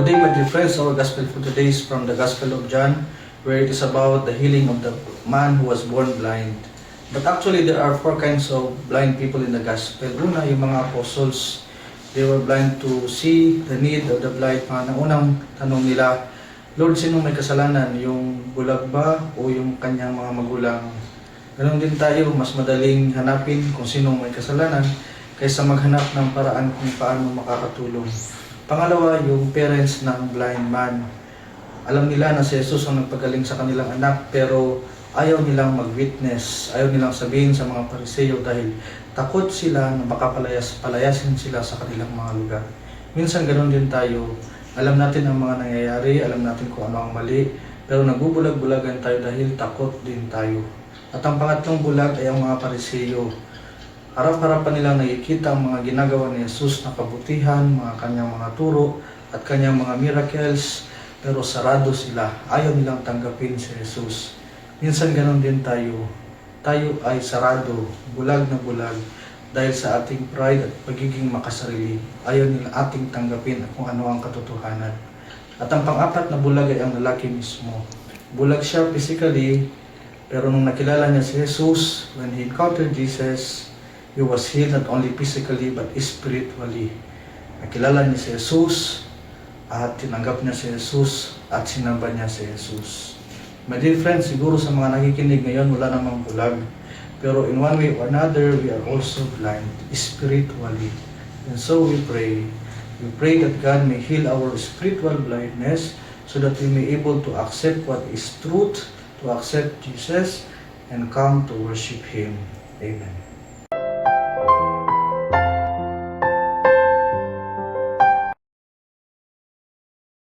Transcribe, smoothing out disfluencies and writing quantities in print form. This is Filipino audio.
Good day, my dear friends. Our gospel for today is from the Gospel of John, where it is about the healing of the man who was born blind. But actually, there are four kinds of blind people in the gospel. Una, yung mga apostles, they were blind to see the need of the blind man. Ang unang tanong nila, Lord, sino may kasalanan? Yung bulag ba o yung kanyang mga magulang? Ganon din tayo, mas madaling hanapin kung sino may kasalanan kaysa maghanap ng paraan kung paano makakatulong. Pangalawa, yung parents ng blind man. Alam nila na si Jesus ang nagpagaling sa kanilang anak, pero ayaw nilang mag-witness, ayaw nilang sabihin sa mga Pariseo dahil takot sila na baka palayasin sila sa kanilang mga lugar. Minsan ganoon din tayo. Alam natin ang mga nangyayari, alam natin kung ano ang mali, pero nagbubulag-bulagan tayo dahil takot din tayo. At ang pangatlong bulag ay ang mga Pariseo. Harap-harapan nilang nakikita ang mga ginagawa ni Jesus na kabutihan, mga kanyang mga turo at kanyang mga miracles, pero sarado sila. Ayaw nilang tanggapin si Jesus. Minsan ganoon din tayo. Tayo ay sarado, bulag na bulag, dahil sa ating pride at pagiging makasarili. Ayaw nila ating tanggapin kung ano ang katotohanan. At ang pang-apat na bulag ay ang lalaki mismo. Bulag siya physically, pero nung nakilala niya si Jesus, when he encountered Jesus, he was healed not only physically but spiritually. Nakilala niya si Jesus at tinanggap niya si Jesus at sinamba niya si Jesus. My dear friends, siguro sa mga nakikinig ngayon wala namang bulag. Pero in one way or another, we are also blind spiritually. And so we pray. We pray that God may heal our spiritual blindness so that we may able to accept what is truth, to accept Jesus, and come to worship Him. Amen.